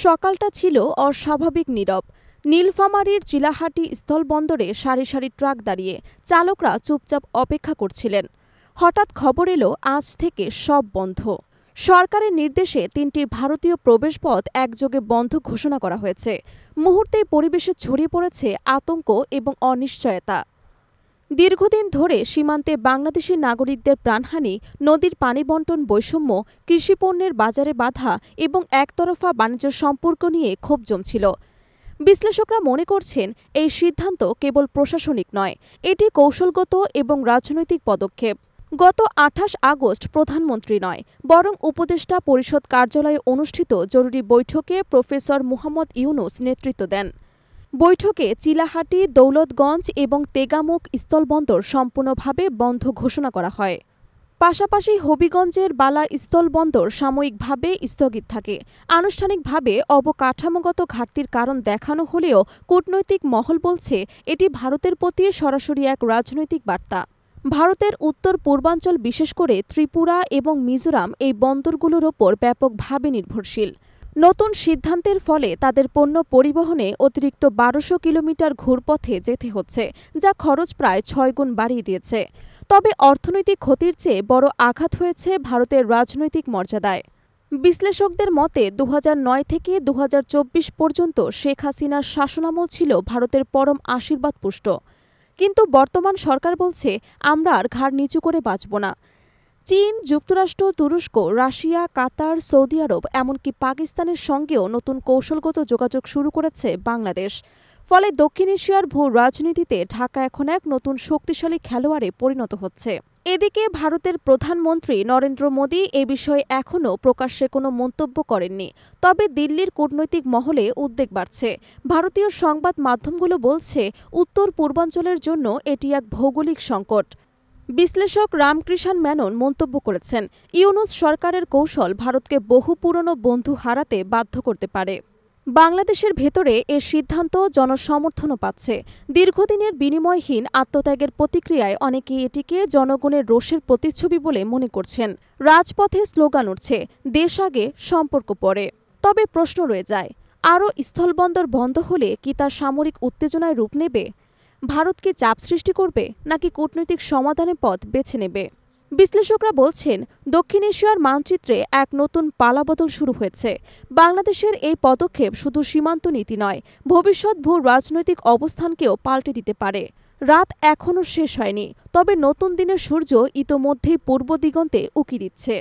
সকালটা ছিল অস্বাভাবিক নীরব। নীলফামারীর চিলাহাটি স্থলবন্দরে সারি সারি ট্রাক দাঁড়িয়ে চালকরা চুপচাপ অপেক্ষা করছিলেন। হঠাৎ খবর এলো আজ থেকে সব বন্ধ। সরকারের নির্দেশে ৩টি ভারতীয় প্রবেশপথ একযোগে বন্ধ ঘোষণা করা হয়েছে। মুহূর্তেই পরিবেশে ছড়িয়ে পড়েছে আতঙ্ক এবং অনিশ্চয়তা। দীর্ঘদিন ধরে সীমান্তে বাংলাদেশি নাগরিকদের প্রাণহানি, নদীর পানি বণ্টন বৈষম্য, কৃষিপণ্যের বাজারে বাধা এবং একতরফা বাণিজ্য সম্পর্ক নিয়ে ক্ষোভ জমছিল। বিশ্লেষকরা মনে করছেন, এই সিদ্ধান্ত কেবল প্রশাসনিক নয়, এটি কৌশলগত এবং রাজনৈতিক পদক্ষেপ। গত ২৮ আগস্ট প্রধানমন্ত্রী নয়, বরং উপদেষ্টা পরিষদ কার্যালয়ে অনুষ্ঠিত জরুরি বৈঠকে প্রফেসর মুহাম্মদ ইউনূস নেতৃত্ব দেন। বৈঠকে চিলাহাটি, দৌলতগঞ্জ এবং তেগামুখ স্থলবন্দর সম্পূর্ণভাবে বন্ধ ঘোষণা করা হয়। পাশাপাশি হবিগঞ্জের বালা স্থলবন্দর সাময়িকভাবে স্থগিত থাকে। আনুষ্ঠানিকভাবে অবকাঠামোগত ঘাটতির কারণ দেখানো হলেও কূটনৈতিক মহল বলছে এটি ভারতের প্রতি সরাসরি এক রাজনৈতিক বার্তা। ভারতের উত্তর পূর্বাঞ্চল, বিশেষ করে ত্রিপুরা এবং মিজোরাম এই বন্দরগুলোর ওপর ব্যাপকভাবে নির্ভরশীল। নতুন সিদ্ধান্তের ফলে তাদের পণ্য পরিবহনে অতিরিক্ত ১২০০ কিলোমিটার ঘুরপথে যেতে হচ্ছে, যা খরচ প্রায় ৬ গুণ বাড়িয়ে দিয়েছে। তবে অর্থনৈতিক ক্ষতির চেয়ে বড় আঘাত হয়েছে ভারতের রাজনৈতিক মর্যাদায়। বিশ্লেষকদের মতে ২০০৯ থেকে ২০২৪ পর্যন্ত শেখ হাসিনার শাসনামল ছিল ভারতের পরম আশীর্বাদপুষ্ট। কিন্তু বর্তমান সরকার বলছে, আমরা আর ঘাড় নিচু করে বাঁচব না। চীন, যুক্তরাষ্ট্র, তুরস্ক, রাশিয়া, কাতার, সৌদি আরব এমনকি পাকিস্তানের সঙ্গেও নতুন কৌশলগত যোগাযোগ শুরু করেছে বাংলাদেশ। ফলে দক্ষিণ এশিয়ার ভূ রাজনীতিতে ঢাকা এখন এক নতুন শক্তিশালী খেলোয়াড়ে পরিণত হচ্ছে। এদিকে ভারতের প্রধানমন্ত্রী নরেন্দ্র মোদী এ বিষয়ে এখনও প্রকাশ্যে কোনো মন্তব্য করেননি। তবে দিল্লির কূটনৈতিক মহলে উদ্বেগ বাড়ছে। ভারতীয় সংবাদ মাধ্যমগুলো বলছে, উত্তর পূর্বাঞ্চলের জন্য এটি এক ভৌগোলিক সংকট। বিশ্লেষক রামকৃষ্ণ মেনন মন্তব্য করেছেন, ইউনূস সরকারের কৌশল ভারতকে বহু পুরনো বন্ধু হারাতে বাধ্য করতে পারে। বাংলাদেশের ভেতরে এ সিদ্ধান্ত জনসমর্থনও পাচ্ছে। দীর্ঘদিনের বিনিময়হীন আত্মত্যাগের প্রতিক্রিয়ায় অনেকেই এটিকে জনগণের রোষের প্রতিচ্ছবি বলে মনে করছেন। রাজপথে স্লোগান উঠছে, দেশ আগে, সম্পর্ক পরে। তবে প্রশ্ন রয়ে যায়, আরও স্থলবন্দর বন্ধ হলে কি তা সামরিক উত্তেজনায় রূপ নেবে? ভারত কি চাপ সৃষ্টি করবে, নাকি কূটনৈতিক সমাধানের পথ বেছে নেবে? বিশ্লেষকরা বলছেন, দক্ষিণ এশিয়ার মানচিত্রে এক নতুন পালাবদল শুরু হয়েছে। বাংলাদেশের এই পদক্ষেপ শুধু সীমান্ত নীতি নয়, ভবিষ্যৎ ভূ রাজনৈতিক অবস্থানকেও পাল্টে দিতে পারে। রাত এখনও শেষ হয়নি, তবে নতুন দিনের সূর্য ইতোমধ্যেই পূর্ব দিগন্তে উঁকি দিচ্ছে।